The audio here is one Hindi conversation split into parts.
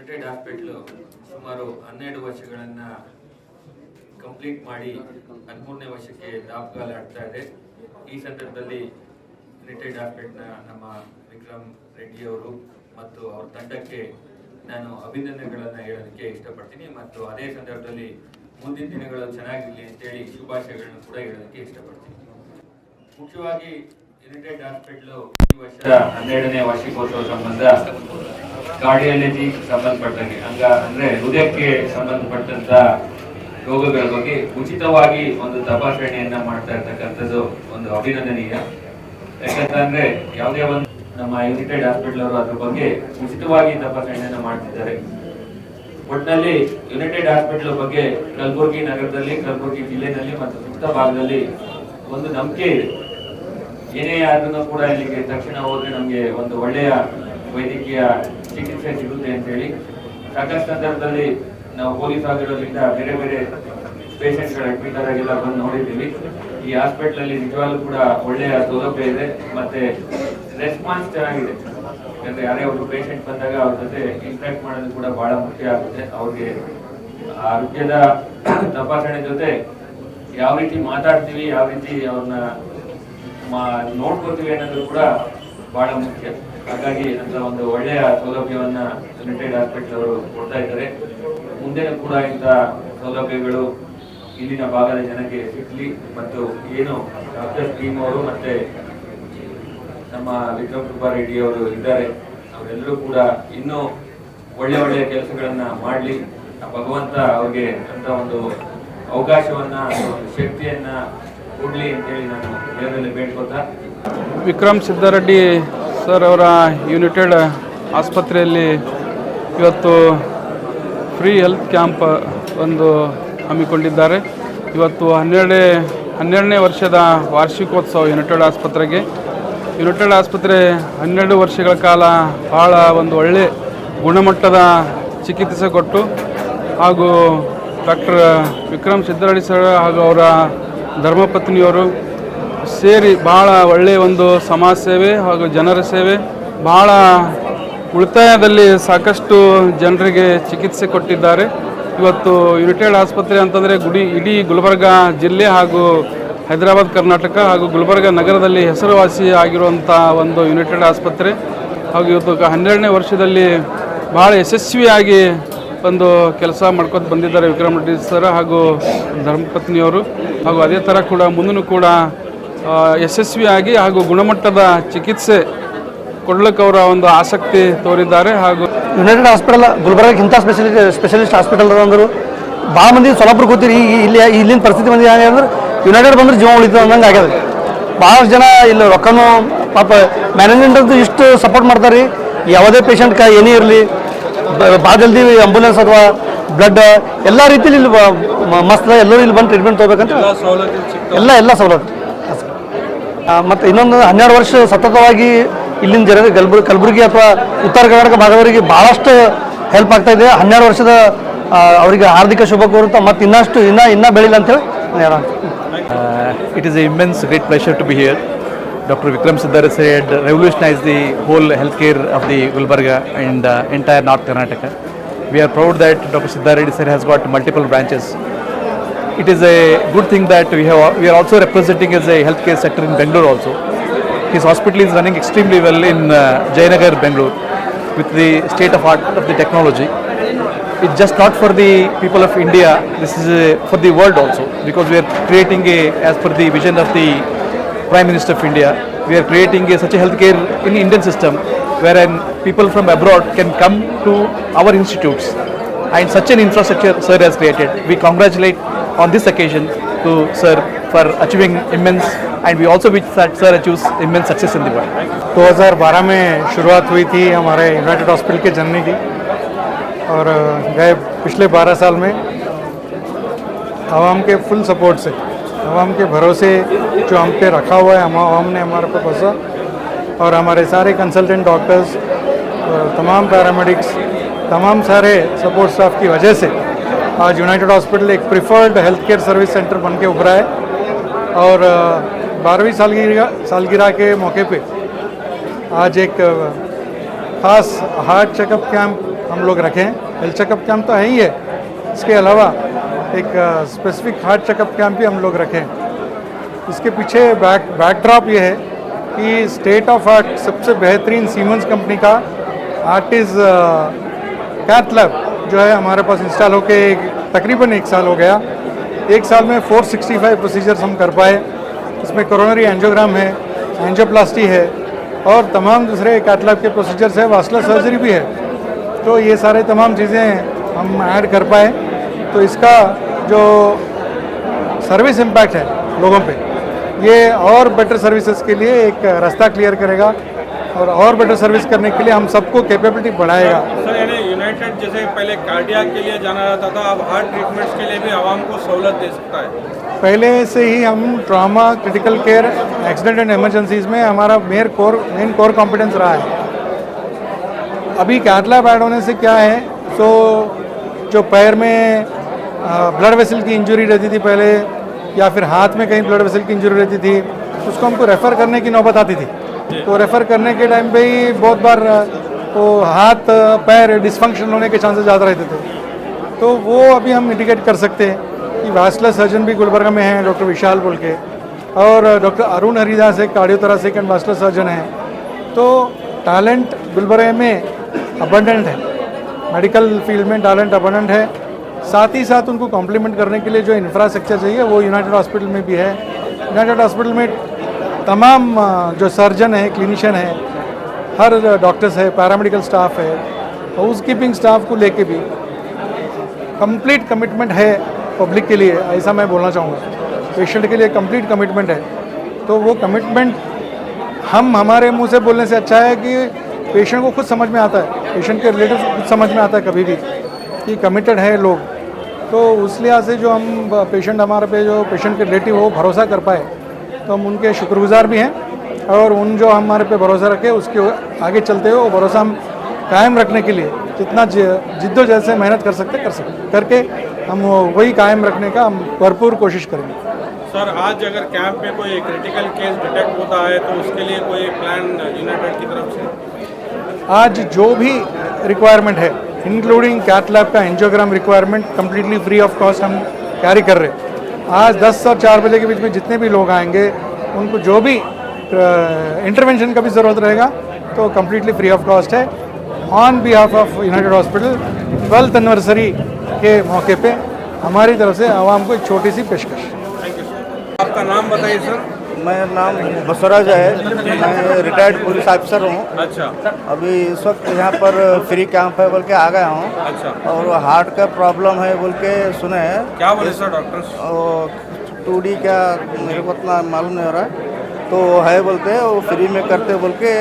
ಯುನೈಟೆಡ್ ಹಾಸ್ಪಿಟಲ್ ಸುಮಾರು 12 ವರ್ಷಗಳನ್ನು ಕಂಪ್ಲೀಟ್ ಮಾಡಿ 13ನೇ ವರ್ಷಕ್ಕೆ ದಾಪುಗಾಲಾಡ್ತಾ ಇದೆ. ಈ ಸಂದರ್ಭದಲ್ಲಿ ಯುನೈಟೆಡ್ ಹಾಸ್ಪಿಟಲ್ನ ನಮ್ಮ ವಿಕ್ರಮ್ ರೆಡ್ಡಿ ಅವರು ಮತ್ತು ಅವರ ತಂಡಕ್ಕೆ ನಾನು ಅಭಿನಂದನೆಗಳನ್ನು ಹೇಳೋದಕ್ಕೆ ಇಷ್ಟಪಡ್ತೀನಿ ಮತ್ತು ಅದೇ ಸಂದರ್ಭದಲ್ಲಿ ಮುಂದಿನ ದಿನಗಳು ಚೆನ್ನಾಗಿರಲಿ ಅಂತೇಳಿ ಶುಭಾಶಯಗಳನ್ನು ಕೂಡ ಹೇಳೋದಕ್ಕೆ ಇಷ್ಟಪಡ್ತೀನಿ. ಮುಖ್ಯವಾಗಿ ಯುನೈಟೆಡ್ ಹಾಸ್ಪಿಟಲ್ ಈ ವರ್ಷದ 12ನೇ ವಾರ್ಷಿಕೋತ್ಸವ ಸಂಬಂಧ ಕಾರ್ಡಿಯಾಲಜಿ ಸಂಬಂಧಪಟ್ಟಂಗೆ ಅಂದ್ರೆ ಹೃದಯಕ್ಕೆ ಸಂಬಂಧಪಟ್ಟಂತ ರೋಗಗಳ ಬಗ್ಗೆ ಉಚಿತವಾಗಿ ಒಂದು ತಪಾಸಣೆಯನ್ನ ಮಾಡ್ತಾ ಇರ್ತಕ್ಕಂಥದ್ದು ಒಂದು ಅಭಿನಂದನೀಯ. ಯಾಕಂತಂದ್ರೆ ಯಾವುದೇ ಒಂದು ನಮ್ಮ ಯುನೈಟೆಡ್ ಹಾಸ್ಪಿಟಲ್ ಅವರು ಅದ್ರ ಬಗ್ಗೆ ಉಚಿತವಾಗಿ ತಪಾಸಣೆಯನ್ನ ಮಾಡ್ತಿದ್ದಾರೆ. ಒಟ್ಟಿನಲ್ಲಿ ಯುನೈಟೆಡ್ ಹಾಸ್ಪಿಟಲ್ ಬಗ್ಗೆ ಕಲಬುರಗಿ ನಗರದಲ್ಲಿ, ಕಲಬುರಗಿ ಜಿಲ್ಲೆನಲ್ಲಿ ಮತ್ತು ಸುತ್ತ ಭಾಗದಲ್ಲಿ ಒಂದು ನಂಬಿಕೆ ಇದೆ. ಏನೇ ಆದ್ರೂ ಕೂಡ ಇಲ್ಲಿಗೆ ತಕ್ಷಣ ಹೋದ್ರೆ ನಮ್ಗೆ ಒಂದು ಒಳ್ಳೆಯ ವೈದ್ಯಕೀಯ ಚಿಕಿತ್ಸೆ ಸಿಗುತ್ತೆ ಅಂತ ಹೇಳಿ ಸಾಕಷ್ಟು ಸಂದರ್ಭದಲ್ಲಿ ನಾವು ಪೊಲೀಸ್ ಆಗಿರೋದ್ರಿಂದ ಬೇರೆ ಬೇರೆ ಪೇಷಂಟ್ಗಳು ಅಡ್ಮಿಟ್ ಆದಾಗೆಲ್ಲ ಬಂದು ನೋಡಿದ್ದೀವಿ. ಈ ಹಾಸ್ಪಿಟಲ್ ಅಲ್ಲಿ ನಿಜವಾಗ್ಲೂ ಕೂಡ ಒಳ್ಳೆಯ ಸೌಲಭ್ಯ ಇದೆ ಮತ್ತೆ ರೆಸ್ಪಾನ್ಸ್ ಚೆನ್ನಾಗಿದೆ. ಯಾಕಂದ್ರೆ ಯಾರೇ ಒಬ್ರು ಪೇಷಂಟ್ ಬಂದಾಗ ಅವ್ರ ಜೊತೆ ಇಂಟ್ರಾಕ್ಟ್ ಮಾಡೋದು ಕೂಡ ಬಹಳ ಮುಖ್ಯ ಆಗುತ್ತೆ. ಅವ್ರಿಗೆ ಆರೋಗ್ಯದ ತಪಾಸಣೆ ಜೊತೆ ಯಾವ ರೀತಿ ಮಾತಾಡ್ತೀವಿ, ಯಾವ ರೀತಿ ಅವ್ರನ್ನ ನೋಡ್ಕೋತೀವಿ ಅನ್ನೋದು ಕೂಡ ಬಹಳ ಮುಖ್ಯ. ಹಾಗಾಗಿ ಅಂತ ಒಂದು ಒಳ್ಳೆಯ ಸೌಲಭ್ಯವನ್ನ ಯುನೈಟೆಡ್ ಹಾಸ್ಪಿಟಲ್ ಅವರು ಕೊಡ್ತಾ ಇದ್ದಾರೆ. ಮುಂದೆನೂ ಕೂಡ ಇಂಥ ಸೌಲಭ್ಯಗಳು ಇಲ್ಲಿನ ಭಾಗದ ಜನಕ್ಕೆ ಸಿಗ್ಲಿ ಮತ್ತು ಏನು ಡಾಕ್ಟರ್ ಸ್ಕೀಮ್ ಅವರು ಮತ್ತೆ ನಮ್ಮ ವಿಕ್ರಮ್ ರೆಡ್ಡಿ ಅವರು ಇದ್ದಾರೆ, ಅವರೆಲ್ಲರೂ ಕೂಡ ಇನ್ನೂ ಒಳ್ಳೆಯ ಕೆಲಸಗಳನ್ನ ಮಾಡಲಿ. ಭಗವಂತ ಅವ್ರಿಗೆ ಅಂತ ಒಂದು ಅವಕಾಶವನ್ನ, ಶಕ್ತಿಯನ್ನ ಕೊಡ್ಲಿ ಅಂತೇಳಿ ನಾನು ದೇವರಲ್ಲಿ ಬೇಡ್ಕೋತಾ, ವಿಕ್ರಮ್ ಸಿದ್ದಾರೆಡ್ಡಿ ಸರ್ ಅವರ ಯುನೈಟೆಡ್ ಆಸ್ಪತ್ರೆಯಲ್ಲಿ ಇವತ್ತು ಫ್ರೀ ಹೆಲ್ತ್ ಕ್ಯಾಂಪ್ ಒಂದು ಹಮ್ಮಿಕೊಂಡಿದ್ದಾರೆ. ಇವತ್ತು 12ನೇ ವರ್ಷದ ವಾರ್ಷಿಕೋತ್ಸವ ಯುನೈಟೆಡ್ ಆಸ್ಪತ್ರೆಗೆ. ಯುನೈಟೆಡ್ ಆಸ್ಪತ್ರೆ 12 ವರ್ಷಗಳ ಕಾಲ ಭಾಳ ಒಂದು ಒಳ್ಳೆ ಗುಣಮಟ್ಟದ ಚಿಕಿತ್ಸೆ ಕೊಟ್ಟು ಹಾಗೂ ಡಾಕ್ಟರ್ ವಿಕ್ರಮ್ ಸಿದ್ದಾರೆಡ್ಡಿ ಸರ್ ಹಾಗೂ ಅವರ ಧರ್ಮಪತ್ನಿಯವರು ಸೇರಿ ಭಾಳ ಒಳ್ಳೆಯ ಒಂದು ಸಮಾಜ ಸೇವೆ ಹಾಗೂ ಜನರ ಸೇವೆ, ಭಾಳ ಉಳಿತಾಯದಲ್ಲಿ ಸಾಕಷ್ಟು ಜನರಿಗೆ ಚಿಕಿತ್ಸೆ ಕೊಟ್ಟಿದ್ದಾರೆ. ಇವತ್ತು ಯುನೈಟೆಡ್ ಆಸ್ಪತ್ರೆ ಅಂತಂದರೆ ಇಡೀ ಗುಲ್ಬರ್ಗ ಜಿಲ್ಲೆ ಹಾಗೂ ಹೈದರಾಬಾದ್ ಕರ್ನಾಟಕ ಹಾಗೂ ಗುಲ್ಬರ್ಗ ನಗರದಲ್ಲಿ ಹೆಸರುವಾಸಿ ಆಗಿರುವಂಥ ಒಂದು ಯುನೈಟೆಡ್ ಆಸ್ಪತ್ರೆ. ಹಾಗೂ ಇವತ್ತು 12ನೇ ವರ್ಷದಲ್ಲಿ ಭಾಳ ಯಶಸ್ವಿಯಾಗಿ ಒಂದು ಕೆಲಸ ಮಾಡ್ಕೊಂಡು ಬಂದಿದ್ದಾರೆ ವಿಕ್ರಮ್ ರೆಡ್ಡಿ ಸರ್ ಹಾಗೂ ಧರ್ಮಪತ್ನಿಯವರು. ಹಾಗೂ ಅದೇ ಥರ ಕೂಡ ಮುಂದೂ ಕೂಡ ಯಶಸ್ವಿಯಾಗಿ ಹಾಗೂ ಗುಣಮಟ್ಟದ ಚಿಕಿತ್ಸೆ ಕೊಡ್ಲಿಕ್ಕೆ ಅವರ ಒಂದು ಆಸಕ್ತಿ ತೋರಿದ್ದಾರೆ. ಹಾಗೂ ಯುನೈಟೆಡ್ ಹಾಸ್ಪಿಟಲ್ ಗುಲ್ಬರ್ಗಕ್ಕಿಂತ ಸ್ಪೆಷಲಿಸ್ಟ್ ಹಾಸ್ಪಿಟಲ್ ಅಂದರು ಭಾಳ ಮಂದಿ ಸೊಲ್ಲಾಪುರ ಕೂತಿರಿ. ಇಲ್ಲಿನ ಪರಿಸ್ಥಿತಿ ಮಂದಿ ಹೇಗೆ ಅಂದ್ರೆ ಯುನೈಟೆಡ್ ಬಂದ್ರೆ ಜೀವ ಉಳಿತದೆ ಅನ್ನಂಗೆ ಆಗ್ಯದ. ಭಾಳಷ್ಟು ಜನ ಇಲ್ಲಿ ರೊಕ್ಕನೂ ಪಾಪ ಮ್ಯಾನೇಜ್ಮೆಂಟ್ ಅಂತೂ ಇಷ್ಟು ಸಪೋರ್ಟ್ ಮಾಡ್ತಾರೆ ರೀ. ಯಾವುದೇ ಪೇಷಂಟ್ ಏನೇ ಇರಲಿ ಭಾಳ ಜಲ್ದಿ ಆಂಬುಲೆನ್ಸ್ ಅಥವಾ ಬ್ಲಡ್ ಎಲ್ಲ ರೀತಿಯಲ್ಲಿ ಇಲ್ಲಿ ಮಸ್ತ್ ಎಲ್ಲರೂ ಇಲ್ಲಿ ಬಂದು ಟ್ರೀಟ್ಮೆಂಟ್ ತೊಗೋಬೇಕಂತ ಎಲ್ಲ ಸವಲತ್ತು. ಮತ್ತು ಇನ್ನೊಂದು 12 ವರ್ಷ ಸತತವಾಗಿ ಇಲ್ಲಿನ ಜನರಿಗೆ ಕಲಬುರಗಿ ಅಥವಾ ಉತ್ತರ ಕರ್ನಾಟಕ ಭಾಗದವರಿಗೆ ಭಾಳಷ್ಟು ಹೆಲ್ಪ್ ಆಗ್ತಾ ಇದೆ. 12 ವರ್ಷದ ಅವರಿಗೆ ಹಾರ್ದಿಕ ಶುಭ ಕೋರುತ್ತಾ ಮತ್ತು ಇನ್ನೂ ಬೆಳಿಲ್ಲ ಅಂತೇಳಿ It is an immense great pleasure to be here. Dr. Vikram Siddharthi had revolutionized the whole healthcare of the Gulbarga and entire North Karnataka. We are proud that Dr. Siddharthi sir has got multiple branches. It is a good thing that we are also representing as a healthcare sector in Bangalore also. His hospital is running extremely well in Jayanagar, Bangalore, with the state of art of the technology. It's just not for the people of India, this is for the world also, because we are creating as per the vision of the Prime Minister of India, we are creating such a healthcare in Indian system wherein people from abroad can come to our institutes, and such an infrastructure sir has created. We congratulate on this occasion to sir for achieving immense, and we also wish that sir achieves immense success in the world. 2012 में शुरुआत हुई थी हमारे यूनाइटेड हॉस्पिटल के जर्नी की, और गए पिछले 12 साल में आवाम के फुल सपोर्ट से, आवाम के भरोसे जो हम पे रखा हुआ है, आवाम ने हमारे पे बसा, और हमारे सारे कंसल्टेंट डॉक्टर्स, तमाम पैरामेडिक्स, तमाम सारे सपोर्ट स्टाफ की वजह से आज यूनाइटेड हॉस्पिटल एक preferred health care service centre बन के उभरा है। और 12वीं सालगिरह के मौके पे आज एक खास हार्ट चेकअप कैंप हम लोग रखें। हेल्थ चेकअप कैंप तो है ही है, इसके अलावा एक स्पेसिफिक हार्ट चेकअप कैंप भी हम लोग रखें। इसके पीछे बैकड्रॉप ये है कि स्टेट ऑफ आर्ट सबसे बेहतरीन सीमेंस कंपनी का आर्टिस कैथ लैब जो है हमारे पास इंस्टॉल होके तकरीबन 1 साल हो गया। 1 साल में 465 प्रोसीजर्स हम कर पाए। इसमें कोरोनरी एंजियोग्राम है, एंजियोप्लास्टी है और तमाम दूसरे कैथ लैब के प्रोसीजर्स है, वास्कुलर सर्जरी भी है। तो ये सारे तमाम चीज़ें हम ऐड कर पाए, तो इसका जो सर्विस इम्पैक्ट है लोगों पे, ये और बेटर सर्विसेज के लिए एक रास्ता क्लियर करेगा और बेटर सर्विस करने के लिए हम सबको कैपेबिलिटी बढ़ाएगा। सर यानी यूनाइटेड जैसे पहले कार्डियक के लिए जाना जाता था, अब हार्ट ट्रीटमेंट्स के लिए भी आवाम को सहूलत दे सकता है। पहले से ही हम trauma, critical care, accident and emergencies में हमारा मेन कोर कॉम्पिटेंस रहा है। अभी कैथ लैब ऐड होने से क्या है, तो जो पैर में ब्लड वेसल की इंजरी रहती थी पहले, या फिर हाथ में कहीं ब्लड वेसल की इंजरी रहती थी, उसको हमको रेफ़र करने की नौबत आती थी। तो रेफ़र करने के टाइम पे ही बहुत बार तो हाथ पैर डिसफंक्शन होने के चांसेस ज़्यादा रहते थे। तो वो अभी हम मिटिगेट कर सकते हैं कि वास्कुलर सर्जन भी गुलबर्गा में हैं, डॉक्टर विशाल बोल के, और डॉक्टर अरुण हरिदास एक कार्डियोथोरेसिक एंड वास्कुलर सर्जन हैं। तो टैलेंट गुलबर्गा में अबंडेंट है, मेडिकल फील्ड में टैलेंट अबंडेंट है। साथ ही साथ उनको कॉम्प्लीमेंट करने के लिए जो इंफ्रास्ट्रक्चर चाहिए वो यूनाइटेड हॉस्पिटल में भी है। यूनाइटेड हॉस्पिटल में तमाम जो सर्जन है, क्लिनिशियन है, हर डॉक्टर्स है, पैरामेडिकल स्टाफ है, हाउस कीपिंग स्टाफ को लेके भी कंप्लीट कमिटमेंट है पब्लिक के लिए, ऐसा मैं बोलना चाहूँगा। पेशेंट के लिए कंप्लीट कमिटमेंट है। तो वो कमिटमेंट हम हमारे मुंह से बोलने से अच्छा है कि पेशेंट को खुद समझ में आता है, पेशेंट के रिलेटिव को खुद समझ में आता है कभी भी कि कमिटेड है लोग। तो उस लिहाज से जो हम पेशेंट हमारे पे जो पेशेंट के रिलेटिव हो भरोसा कर पाए, तो हम उनके शुक्रगुजार भी हैं, और उन जो हमारे पे भरोसा रखे उसके आगे चलते हुए वो भरोसा हम कायम रखने के लिए जितना जिद्दोजहद से मेहनत कर सकते करके हम वही कायम रखने का हम भरपूर कोशिश करेंगे। सर आज अगर कैंप में कोई क्रिटिकल केस डिटेक्ट होता है तो उसके लिए कोई प्लान यूनाइटेड की तरफ से? आज जो भी रिक्वायरमेंट है इंक्लूडिंग कैथ लैब का angiogram requirement completely free of cost हम कैरी कर रहे हैं। आज 10 और 4 बजे के बीच में जितने भी लोग आएंगे उनको जो भी इंटरवेंशन का भी ज़रूरत रहेगा तो कम्प्लीटली फ्री ऑफ कॉस्ट है। On behalf of United hospital 12th anniversary के मौके पे हमारी तरफ से आवाम को एक छोटी सी पेशकश। Thank you sir. आपका नाम बताइए सर। मेरा नाम बसवराज है, मैं रिटायर्ड पुलिस ऑफिसर हूँ। अच्छा। अभी इस वक्त यहाँ पर फ्री कैंप है बोल के आ गया हूँ। अच्छा। और हार्ट का प्रॉब्लम है बोल के सुने हैं। क्या बोले सर डॉक्टर? 2D क्या मेरे को उतना मालूम नहीं हो रहा है, तो है बोलते हैं वो फ्री में करते बोल के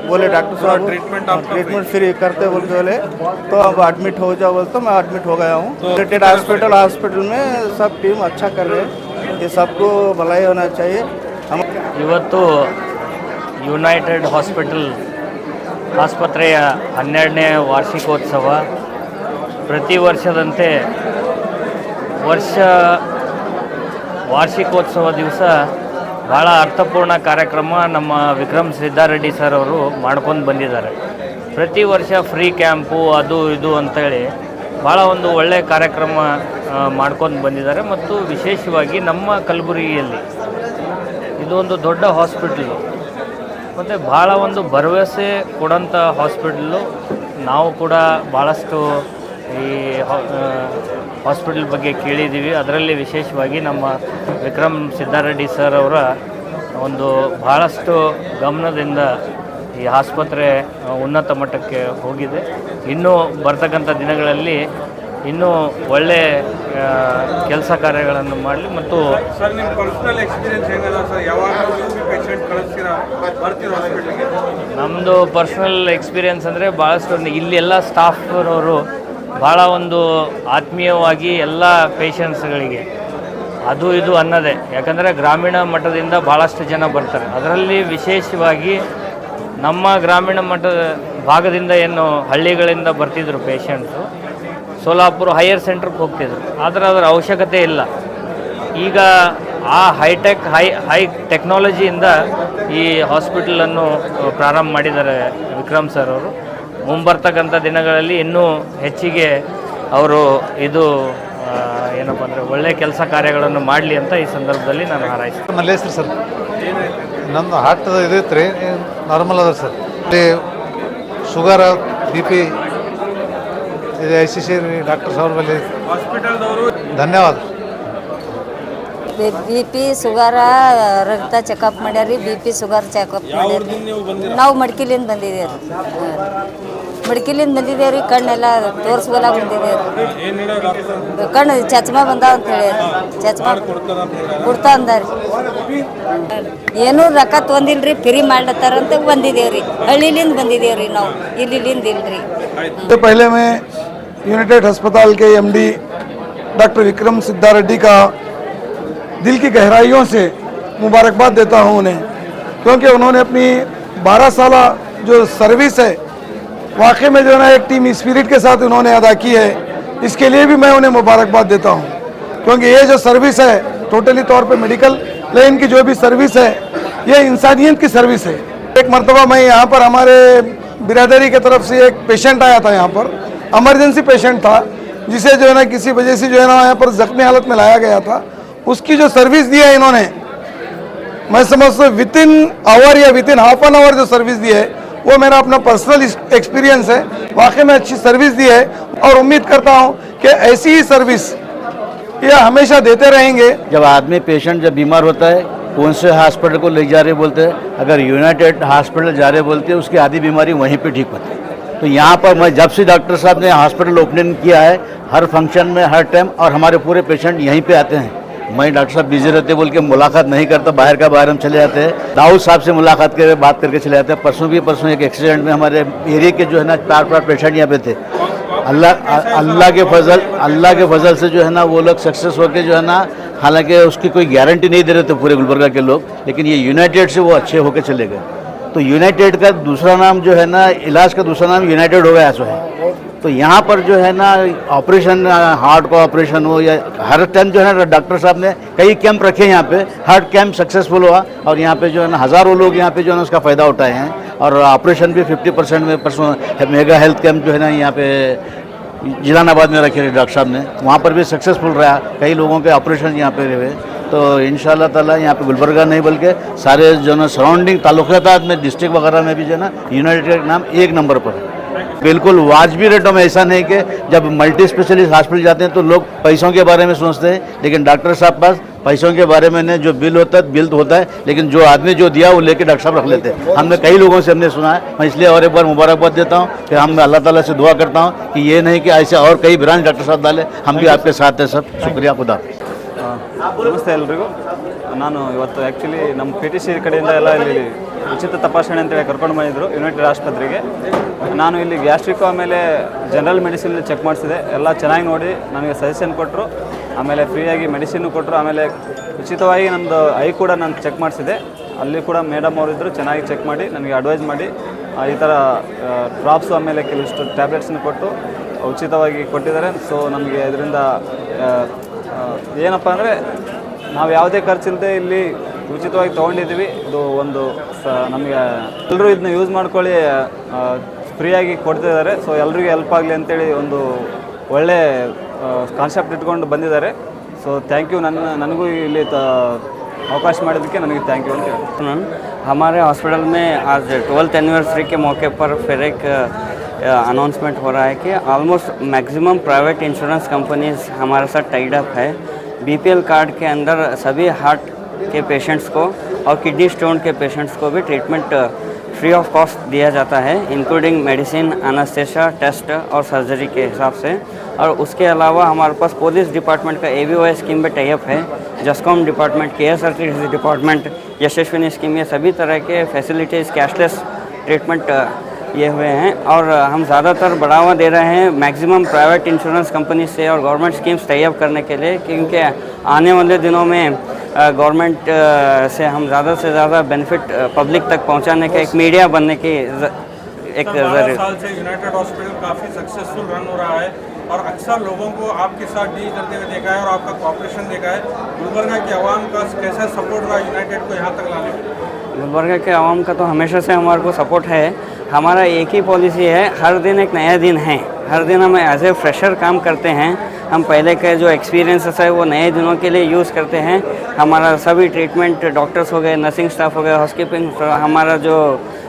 बोले डॉक्टर साहब। ट्रीटमेंट फ्री करते बोल के बोले, तो अब एडमिट हो जाओ बोलते, तो मैं एडमिट हो गया हूँ। रिलेटेड हॉस्पिटल में सब टीम अच्छा कर रहे हैं, ये सबको भलाई होना चाहिए। ಇವತ್ತು ಯುನೈಟೆಡ್ ಹಾಸ್ಪಿಟಲ್ ಆಸ್ಪತ್ರೆಯ 12ನೇ ವಾರ್ಷಿಕೋತ್ಸವ ಪ್ರತಿ ವರ್ಷದಂತೆ ವಾರ್ಷಿಕೋತ್ಸವ ದಿವಸ ಭಾಳ ಅರ್ಥಪೂರ್ಣ ಕಾರ್ಯಕ್ರಮ ನಮ್ಮ ವಿಕ್ರಮ್ ಸಿದ್ದಾರೆಡ್ಡಿ ಸರ್ ಅವರು ಮಾಡ್ಕೊಂಡು ಬಂದಿದ್ದಾರೆ. ಪ್ರತಿ ವರ್ಷ ಫ್ರೀ ಕ್ಯಾಂಪು ಅದು ಇದು ಅಂತೇಳಿ ಭಾಳ ಒಂದು ಒಳ್ಳೆಯ ಕಾರ್ಯಕ್ರಮ ಮಾಡ್ಕೊಂಡು ಬಂದಿದ್ದಾರೆ. ಮತ್ತು ವಿಶೇಷವಾಗಿ ನಮ್ಮ ಕಲಬುರಗಿಯಲ್ಲಿ ಇದೊಂದು ದೊಡ್ಡ ಹಾಸ್ಪಿಟ್ಲು ಮತ್ತು ಭಾಳ ಒಂದು ಭರವಸೆ ಕೊಡೋಂಥ ಹಾಸ್ಪಿಟ್ಲು. ನಾವು ಕೂಡ ಭಾಳಷ್ಟು ಈ ಹಾಸ್ಪಿಟಲ್ ಬಗ್ಗೆ ಕೇಳಿದ್ದೀವಿ. ಅದರಲ್ಲಿ ವಿಶೇಷವಾಗಿ ನಮ್ಮ ವಿಕ್ರಮ್ ಸಿದ್ದಾರೆಡ್ಡಿ ಸರ್ ಅವರ ಒಂದು ಭಾಳಷ್ಟು ಗಮನದಿಂದ ಈ ಆಸ್ಪತ್ರೆ ಉನ್ನತ ಮಟ್ಟಕ್ಕೆ ಹೋಗಿದೆ. ಇನ್ನೂ ಬರ್ತಕ್ಕಂಥ ದಿನಗಳಲ್ಲಿ ಇನ್ನೂ ಒಳ್ಳೆ ಕೆಲಸ ಕಾರ್ಯಗಳನ್ನು ಮಾಡಲಿ. ಮತ್ತು ಸರ್ ನಿಮ್ಮ ಪರ್ಸನಲ್ ಎಕ್ಸ್ಪೀರಿಯನ್ಸ್ ಹೆಂಗದ ಸರ್? ಯಾವಾಗ ಪೇಷಂಟ್ ಕಳಿಸ್ತೀರಾ ಬರ್ತೀರಾ ಹಾಸ್ಪಿಟ್ಲಿಗೆ? ನಮ್ಮದು ಪರ್ಸ್ನಲ್ ಎಕ್ಸ್ಪೀರಿಯನ್ಸ್ ಅಂದರೆ ಭಾಳಷ್ಟು ಇಲ್ಲಿ ಎಲ್ಲ ಸ್ಟಾಫ್ನವರು ಭಾಳ ಒಂದು ಆತ್ಮೀಯವಾಗಿ ಎಲ್ಲ ಪೇಷಂಟ್ಸ್ಗಳಿಗೆ ಅದು ಇದು ಅನ್ನೋದೇ. ಯಾಕಂದರೆ ಗ್ರಾಮೀಣ ಮಟ್ಟದಿಂದ ಭಾಳಷ್ಟು ಜನ ಬರ್ತಾರೆ. ಅದರಲ್ಲಿ ವಿಶೇಷವಾಗಿ ನಮ್ಮ ಗ್ರಾಮೀಣ ಮಟ್ಟದ ಭಾಗದಿಂದ ಏನು ಹಳ್ಳಿಗಳಿಂದ ಬರ್ತಿದ್ರು ಪೇಷಂಟ್ಸು, ಸೋಲಾಪುರ ಹೈಯರ್ ಸೆಂಟ್ರಿಗೆ ಹೋಗ್ತಿದ್ರು. ಆದರೆ ಅದರ ಅವಶ್ಯಕತೆ ಇಲ್ಲ. ಈಗ ಆ ಹೈ ಟೆಕ್ನಾಲಜಿಯಿಂದ ಈ ಹಾಸ್ಪಿಟಲನ್ನು ಪ್ರಾರಂಭ ಮಾಡಿದ್ದಾರೆ ವಿಕ್ರಮ್ ಸರ್ ಅವರು. ಮುಂಬರ್ತಕ್ಕಂಥ ದಿನಗಳಲ್ಲಿ ಇನ್ನೂ ಹೆಚ್ಚಿಗೆ ಅವರು ಇದು ಏನಪ್ಪ ಅಂದರೆ ಒಳ್ಳೆಯ ಕೆಲಸ ಕಾರ್ಯಗಳನ್ನು ಮಾಡಲಿ ಅಂತ ಈ ಸಂದರ್ಭದಲ್ಲಿ ನಾನು ಹಾರೈಸ್ತೀನಿ. ಮಲ್ಲೇಶ್ವರ ಸರ್, ನಮ್ಮದು ಹಾರ್ಟ್ ಇದೈತೆ ರೀ, ನಾರ್ಮಲ್ ಅದ ಸರ್. ಇಲ್ಲಿ ಶುಗರ್ BP ಇದು ICC ರೀ, ಡಾಕ್ಟರ್ ಸಾವ್ರ ಬಲ್ಲಿ ಧನ್ಯವಾದ. BP ಶುಗರ ರಕ್ತ ಚೆಕಪ್ ಮಾಡ್ಯಾರಿ, BP ಶುಗರ್ ಚೆಕಪ್ ಮಾಡ್ಯಾರಿ. ನಾವು ಮಡ್ಕಿಲಿಂದ ಬಂದಿದ್ದೇವೆ ರೀ, ಮಡ್ಕಿಲಿಂದ ಬಂದಿದ್ದೇವೆ ರೀ. ಕಣ್ಣೆಲ್ಲ ತೋರಿಸ್ಬೋಲ ಬಂದಿದ್ದೇವೆ ರೀ. ಕಣ್ಣು ಚಚ್ಮಾ ಬಂದಾವ ಅಂತ ಹೇಳಿ ಚಚ್ಮಾ ಕೊಡ್ತಾ ಅಂದಾರಿ. ಏನೂ ರೊಕ್ಕ ತೊಂದಿಲ್ರಿ, ಫ್ರೀ ಮಾಡ್ಲತ್ತಾರಂತ ಬಂದಿದ್ದೇವೆ ರೀ. ಹಳ್ಳಿಲಿಂದ ಬಂದಿದ್ದೇವೆ ರೀ ನಾವು, ಇಲ್ಲಿಂದ ಇಲ್ರಿ. पहले मैं यूनाइटेड अस्पताल के MD डॉक्टर विक्रम सिद्धा रेड्डी का दिल की गहराइयों से मुबारकबाद देता हूं उन्हें, क्योंकि उन्होंने अपनी 12 साल जो सर्विस है वाकई में जो है ना एक टीम स्पिरिट के साथ उन्होंने अदा की है. इसके लिए भी मैं उन्हें मुबारकबाद देता हूं, क्योंकि ये जो सर्विस है टोटली तौर पे मेडिकल लाइन की जो भी सर्विस है ये इंसानियत की सर्विस है. एक मरतबा मैं यहाँ पर हमारे बिरादरी की तरफ से एक पेशेंट आया था, यहाँ पर इमरजेंसी पेशेंट था, जिसे जो है ना किसी वजह से जो है ना यहाँ पर जख्मी हालत में लाया गया था. उसकी जो सर्विस दी है इन्होंने, मैं समझता हूँ वितिन आवर या वितिन हाफ एन आवर जो सर्विस दी है वो मेरा अपना पर्सनल एक्सपीरियंस है. वाकई में अच्छी सर्विस दी है और उम्मीद करता हूँ कि ऐसी ही सर्विस ये हमेशा देते रहेंगे. जब आदमी पेशेंट जब बीमार होता है, कौन से हॉस्पिटल को ले जा रहे बोलते हैं, अगर यूनाइटेड हॉस्पिटल जा रहे बोलते हैं, उसकी आधी बीमारी वहीं पे ठीक होती है. तो यहाँ पर मैं जब से डॉक्टर साहब ने हॉस्पिटल ओपनिंग किया है, हर फंक्शन में हर टाइम, और हमारे पूरे पेशेंट यहीं पे आते हैं. मैं डॉक्टर साहब बिजी रहते बोल के मुलाकात नहीं करता, बाहर का बाहर हम चले जाते हैं. दाऊद साहब से मुलाकात करके बात करके चले जाते हैं. परसों एक एक्सीडेंट में हमारे एरिया के जो है ना 4 पेशेंट यहाँ पे थे. अल्लाह के फजल से जो है ना वो लोग सक्सेस होके जो है ना, हालांकि उसकी कोई गारंटी नहीं दे रहे थे पूरे गुलबर्गा के लोग, लेकिन ये यूनाइटेड से वो अच्छे होके चले गए. तो यूनाइटेड का दूसरा नाम जो है ना, इलाज का दूसरा नाम यूनाइटेड हो गया है. तो यहाँ पर जो है ना ऑपरेशन, हार्ट का ऑपरेशन हो या हर टाइम जो है ना डॉक्टर साहब ने कई कैंप रखे यहाँ पे. हर कैंप सक्सेसफुल हुआ और यहाँ पे जो है ना हज़ारों लोग यहाँ पे जो है ना उसका फ़ायदा उठाए हैं. और ऑपरेशन भी 50% में परसों मेगा हेल्थ कैंप जो है ना यहाँ पे जिलानाबाद में रखे डॉक्टर साहब ने, वहाँ पर भी सक्सेसफुल रहा. कई लोगों के ऑपरेशन यहाँ पे हुए. तो इंशाल्लाह ताला यहाँ पे गुलबर्गा नहीं बल्कि सारे जो ना सराउंडिंग तालुकात में, डिस्ट्रिक्ट वगैरह में भी जो है ना यूनाइटेड नाम 1 नंबर पर है. बिल्कुल वाजबी रेटों में. ऐसा नहीं कि जब मल्टी स्पेशलिस्ट हॉस्पिटल जाते हैं तो लोग पैसों के बारे में सोचते हैं, लेकिन डॉक्टर साहब पास पैसों के बारे में नहीं, जो बिल होता है बिल तो होता है, लेकिन जो आदमी जो दिया वो लेके डॉक्टर साहब रख लेते हैं. हमने कई लोगों से हमने सुना है. मैं इसलिए और एक बार मुबारकबाद देता हूँ कि हम अल्लाह ताला से दुआ करता हूँ कि ये नहीं कि ऐसे और कई ब्रांच डॉक्टर साहब डाले. हम भी आपके साथ हैं सब. शुक्रिया. खुदा. ನಮಸ್ತೆ ಎಲ್ರಿಗೂ. ನಾನು ಇವತ್ತು ಆ್ಯಕ್ಚುಲಿ ನಮ್ಮ PTC ಕಡೆಯಿಂದ ಎಲ್ಲ ಇಲ್ಲಿ ಉಚಿತ ತಪಾಸಣೆ ಅಂತೇಳಿ ಕರ್ಕೊಂಡು ಬಂದಿದ್ದರು ಯುನೈಟೆಡ್ ಆಸ್ಪತ್ರೆಗೆ. ನಾನು ಇಲ್ಲಿ ಗ್ಯಾಸ್ಟ್ರಿಕ್ ಆಮೇಲೆ ಜನರಲ್ ಮೆಡಿಸಿನ್ ಚೆಕ್ ಮಾಡಿಸಿದೆ. ಎಲ್ಲ ಚೆನ್ನಾಗಿ ನೋಡಿ ನನಗೆ ಸಜೆಷನ್ ಕೊಟ್ಟರು, ಆಮೇಲೆ ಫ್ರೀಯಾಗಿ ಮೆಡಿಸಿನ್ನು ಕೊಟ್ಟರು. ಆಮೇಲೆ ಉಚಿತವಾಗಿ ನಮ್ಮದು ಐ ಕೂಡ ನಾನು ಚೆಕ್ ಮಾಡಿಸಿದೆ. ಅಲ್ಲಿ ಕೂಡ ಮೇಡಮ್ ಅವರಿದ್ದರು, ಚೆನ್ನಾಗಿ ಚೆಕ್ ಮಾಡಿ ನನಗೆ ಅಡ್ವೈಸ್ ಮಾಡಿ ಈ ಥರ ಡ್ರಾಪ್ಸು ಆಮೇಲೆ ಕೆಲವಿಷ್ಟು ಟ್ಯಾಬ್ಲೆಟ್ಸನ್ನು ಕೊಟ್ಟು ಉಚಿತವಾಗಿ ಕೊಟ್ಟಿದ್ದಾರೆ. ಸೊ ನಮಗೆ ಇದರಿಂದ ಏನಪ್ಪ ಅಂದರೆ ನಾವು ಯಾವುದೇ ಖರ್ಚಿಲ್ಲದೆ ಇಲ್ಲಿ ಉಚಿತವಾಗಿ ತೊಗೊಂಡಿದ್ದೀವಿ. ಇದು ಒಂದು ನಮಗೆ ಎಲ್ಲರೂ ಇದನ್ನ ಯೂಸ್ ಮಾಡ್ಕೊಳ್ಳಿ, ಫ್ರೀಯಾಗಿ ಕೊಡ್ತಿದ್ದಾರೆ. ಸೊ ಎಲ್ರಿಗೂ ಹೆಲ್ಪ್ ಆಗಲಿ ಅಂತೇಳಿ ಒಂದು ಒಳ್ಳೆ ಕಾನ್ಸೆಪ್ಟ್ ಇಟ್ಕೊಂಡು ಬಂದಿದ್ದಾರೆ. So thank you. ನನಗೂ ಇಲ್ಲಿ अवकाश ಮಾಡಿದ್ದಕ್ಕೆ ನನಗೆ ಥ್ಯಾಂಕ್ ಯು ಅಂತ ಹೇಳ್ತೀನಿ. हमारे हॉस्पिटल में आज 12th एनिवर्सरी के मौके पर फिर एक अनाउंसमेंट हो रहा है कि almost maximum private insurance companies हमारे साथ टाइड अप है. BPL कार्ड के अंदर सभी हार्ट के पेशेंट्स को और किडनी स्टोन के पेशेंट्स को भी ट्रीटमेंट फ्री ऑफ कॉस्ट दिया जाता है, इंक्लूडिंग मेडिसिन, एनेस्थेसिया, टेस्ट और सर्जरी के हिसाब से. और उसके अलावा हमारे पास पुलिस डिपार्टमेंट का AVOI स्कीम में टाई अप है. जस्कॉम डिपार्टमेंट, KSRTC डिपार्टमेंट, यशस्विनी स्कीम, ये सभी तरह के फैसिलिटीज़, कैशलेस ट्रीटमेंट ये हुए हैं. और हम ज़्यादातर बढ़ावा दे रहे हैं मैक्सिमम प्राइवेट इंश्योरेंस कंपनी से और गवर्नमेंट स्कीम्स टाई अप करने के लिए, क्योंकि आने वाले दिनों में गवर्नमेंट से हम ज़्यादा से ज़्यादा बेनिफिट पब्लिक तक पहुंचाने का एक मीडिया बनने की एक 12 साल से यूनाइटेड हॉस्पिटल काफ़ी सक्सेसफुल रन हो रहा है और अक्सर लोगों को आपके साथ डील करते हुए देखा है और आपका कोऑपरेशन देखा है. गुलबर्गा की आवाम का कैसा सपोर्ट रहा यूनाइटेड को यहाँ तक लाने में? गुलबर्गा के आवाम का तो हमेशा से हमारे को सपोर्ट है. हमारा एक ही पॉलिसी है, हर दिन एक नया दिन है। हर दिन हम एज ए फ्रेशर काम करते हैं। हम पहले के जो एक्सपीरियंसेस है वो नए दिनों के लिए यूज़ करते हैं। हमारा सभी ट्रीटमेंट, डॉक्टर्स हो गए, नर्सिंग स्टाफ हो गया, हाउसकीपिंग, हमारा जो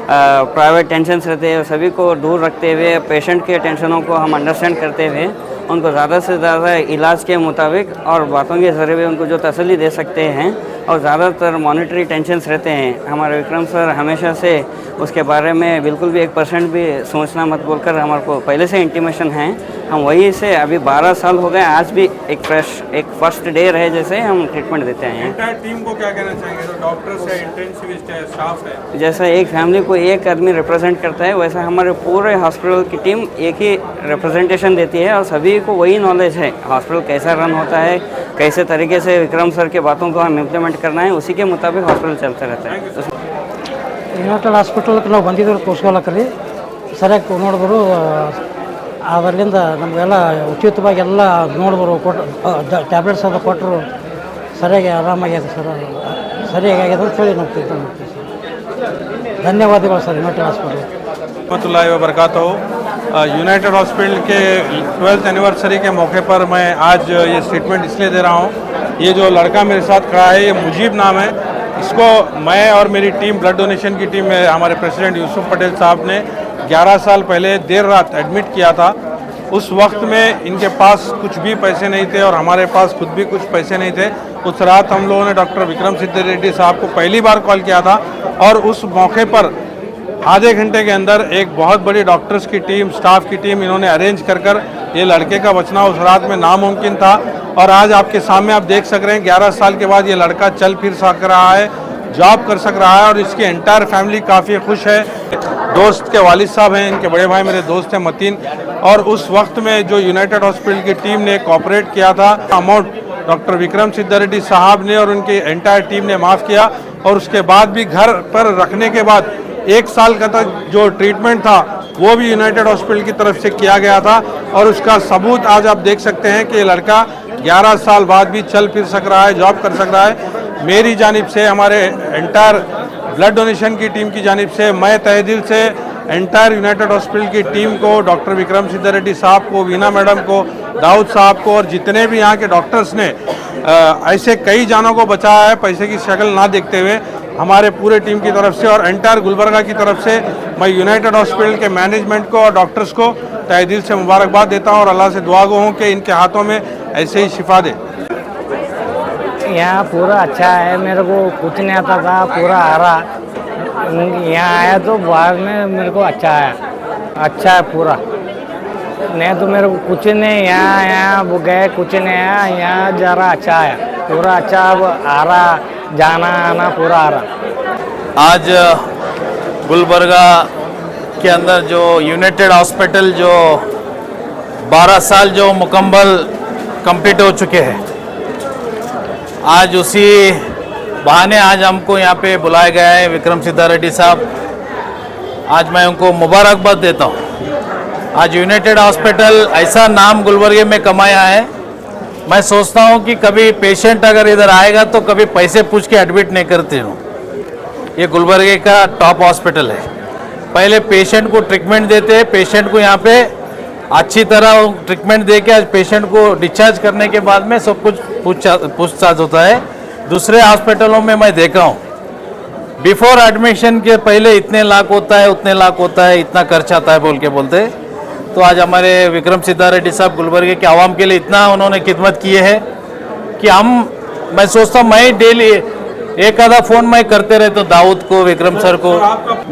प्राइवेट टेंशन्स रहते हैं सभी को दूर रखते हुए, पेशेंट के टेंशनों को हम अंडरस्टैंड करते हुए उनको ज़्यादा से ज़्यादा इलाज के मुताबिक और बातों के ज़रिए उनको जो तसल्ली दे सकते हैं, और ज़्यादातर मॉनिटरी टेंशन्स रहते हैं। हमारे विक्रम सर हमेशा से उसके बारे में बिल्कुल भी 1% भी सोचना मत बोलकर हमारे को पहले से इंटीमेशन है। हम वही से अभी 12 साल हो गए, आज भी एक फर्स्ट डे रहे जैसे हम ट्रीटमेंट देते हैं। एंटायर टीम को क्या कहना चाहेंगे, जो डॉक्टर्स है, इंटेंसिविस्ट है, स्टाफ है? जैसा एक फैमिली को एक आदमी रिप्रेजेंट करता है, वैसा हमारे पूरे हॉस्पिटल की टीम एक ही रिप्रेजेंटेशन देती है और सभी को वही नॉलेज है हॉस्पिटल कैसा रन होता है, कैसे तरीके से विक्रम सर के बातों को हम इम्प्लीमेंट करना है, उसी के मुताबिक हॉस्पिटल चलता रहता है। ಯುನೈಟೆಡ್ ಹಾಸ್ಪಿಟಲ್ಗೆ ನಾವು ಬಂದಿದ್ರು ತೋರಿಸ್ಕೊಳಕ್ರಿ ಸರಿಯಾಗಿ ನೋಡಿದ್ರು ಅದರಿಂದ ನಮಗೆಲ್ಲ ಉಚಿತವಾಗಿ ಎಲ್ಲ ನೋಡಿದ್ರು ಕೊಟ್ಟು ಟ್ಯಾಬ್ಲೆಟ್ಸ್ ಅದು ಕೊಟ್ಟರು ಸರಿಯಾಗಿ ಆರಾಮಾಗ್ಯದ ಸರ್, ಸರಿಯಾಗಿ ಆಗ್ಯದ ಅಂತೇಳಿ ನಾವು ತಿಳ್ಕೊಂಡು ಮಾಡ್ತೀವಿ ಸರ್। ಧನ್ಯವಾದಗಳು ಸರ್ ಯುನೈಟೆಡ್ ಹಾಸ್ಪಿಟಲ್। रहमतुल्लाहि व बरकातहू। यूनाइटेड हॉस्पिटल के 12th एनिवर्सरी के मौके पर मैं आज ये स्टेटमेंट इसलिए दे रहा हूँ। ये जो लड़का मेरे साथ खड़ा है, ये मुजीब नाम है। इसको मैं और मेरी टीम, ब्लड डोनेशन की टीम में हमारे प्रेसिडेंट यूसुफ पटेल साहब ने 11 साल पहले देर रात एडमिट किया था। उस वक्त में इनके पास कुछ भी पैसे नहीं थे और हमारे पास खुद भी कुछ पैसे नहीं थे। उस रात हम लोगों ने डॉक्टर विक्रम सिद्धार रेड्डी साहब को पहली बार कॉल किया था और उस मौके पर आधे घंटे के अंदर एक बहुत बड़ी डॉक्टर्स की टीम, स्टाफ की टीम इन्होंने अरेंज कर ये लड़के का बचना उस रात में नामुमकिन था। और आज आपके सामने आप देख सक रहे हैं 11 साल के बाद ये लड़का चल फिर सक रहा है, जॉब कर सक रहा है और इसकी एंटायर फैमिली काफ़ी खुश है। दोस्त के वालिद साहब हैं, इनके बड़े भाई मेरे दोस्त हैं मतीन, और उस वक्त में जो यूनाइटेड हॉस्पिटल की टीम ने कोऑपरेट किया था, अमाउंट डॉक्टर विक्रम सिद्धार रेड्डी साहब ने और उनकी एंटायर टीम ने माफ़ किया। और उसके बाद भी घर पर रखने के बाद 1 साल का तक जो ट्रीटमेंट था वो भी यूनाइटेड हॉस्पिटल की तरफ से किया गया था। और उसका सबूत आज आप देख सकते हैं कि ये लड़का 11 साल बाद भी चल फिर सक रहा है, जॉब कर सक रहा है। मेरी जानिब से, हमारे एंटायर ब्लड डोनेशन की टीम की जानिब से, मैं तहे दिल से एंटायर यूनाइटेड हॉस्पिटल की टीम को, डॉक्टर विक्रम सिद्धार रेड्डी साहब को, वीना मैडम को, दाऊद साहब को और जितने भी यहाँ के डॉक्टर्स ने ऐसे कई जानों को बचाया है पैसे की शक्ल ना देखते हुए, हमारे पूरे टीम की तरफ से और एंटायर गुलबर्गा की तरफ से मैं यूनाइटेड हॉस्पिटल के मैनेजमेंट को और डॉक्टर्स को तहे दिल से मुबारकबाद देता हूँ और अल्लाह से दुआ गो हूँ कि इनके हाथों में ऐसे ही शिफा दे। यहाँ पूरा अच्छा है, मेरे को कुछ नहीं आता था, पूरा आ रहा। यहाँ आया तो बाद में मेरे को अच्छा आया, अच्छा है पूरा। नहीं तो मेरे को कुछ नहीं, यहाँ वो गए कुछ नहीं आया, यहाँ जा रहा अच्छा आया, पूरा अच्छा अब आ रहा, जाना आना पूरा आ रहा। आज गुलबर्गा के अंदर जो यूनाइटेड हॉस्पिटल जो 12 साल जो मुकम्मल कंप्लीट हो चुके हैं, आज उसी बहाने आज हमको यहाँ पे बुलाया गया है विक्रम सिद्धार रेड्डी साहब। आज मैं उनको मुबारकबाद देता हूँ। आज यूनाइटेड हॉस्पिटल ऐसा नाम गुलबर्गे में कमाया है। मैं सोचता हूँ कि कभी पेशेंट अगर इधर आएगा तो कभी पैसे पूछ के एडमिट नहीं करते हूँ। ये गुलबर्गे का टॉप हॉस्पिटल है। पहले पेशेंट को ट्रीटमेंट देते हैं, पेशेंट को यहाँ पे अच्छी तरह ट्रीटमेंट दे के आज पेशेंट को डिस्चार्ज करने के बाद में सब कुछ पूछताछ होता है। दूसरे हॉस्पिटलों में मैं देखा हूँ बिफोर एडमिशन के पहले इतने लाख होता है, उतने लाख होता है, इतना खर्च आता है बोल के बोलते। तो आज हमारे विक्रम सिद्धार रेड्डी साहब गुलबर्गे के आवाम के लिए इतना उन्होंने खिदमत की है कि मैं सोचता हूँ मैं डेली एक आधा फ़ोन मैं करते रहता हूँ दाऊद को, विक्रम सर को।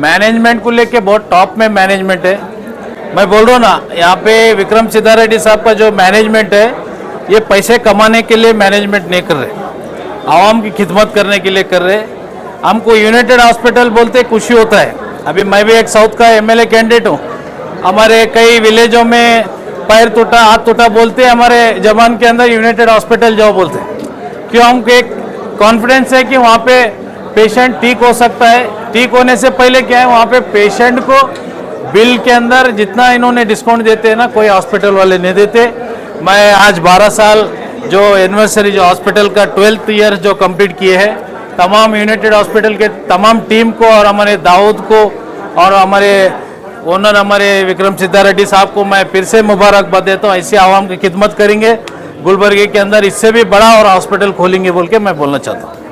मैनेजमेंट को लेके बहुत टॉप में मैनेजमेंट है। मैं बोल रहा हूँ ना, यहाँ पे विक्रम सिद्धार रेड्डी साहब का जो मैनेजमेंट है ये पैसे कमाने के लिए मैनेजमेंट नहीं कर रहे, आवाम की खिदमत करने के लिए कर रहे। हमको यूनाइटेड हॉस्पिटल बोलते खुशी होता है। अभी मैं भी एक साउथ का MLA कैंडिडेट हूँ। हमारे कई विलेजों में पैर टूटा, हाथ टूटा बोलते हमारे जबान के अंदर यूनाइटेड हॉस्पिटल जाओ बोलते। क्यों? हमको एक कॉन्फिडेंस है कि वहाँ पे पेशेंट ठीक हो सकता है। ठीक होने से पहले क्या है, वहाँ पे पेशेंट को बिल के अंदर जितना इन्होंने डिस्काउंट देते हैं ना, कोई हॉस्पिटल वाले नहीं देते। मैं आज 12 साल जो एनिवर्सरी जो हॉस्पिटल का 12th ईयर जो कंप्लीट किए हैं, तमाम यूनाइटेड हॉस्पिटल के तमाम टीम को और हमारे दाऊद को और हमारे ओनर हमारे विक्रम सिद्धा रेड्डी साहब को मैं फिर से मुबारकबाद देता हूँ। ऐसे आवाम की खिदमत करेंगे, गुलबर्गे के अंदर इससे भी बड़ा और हॉस्पिटल खोलेंगे बोल के मैं बोलना चाहता हूँ।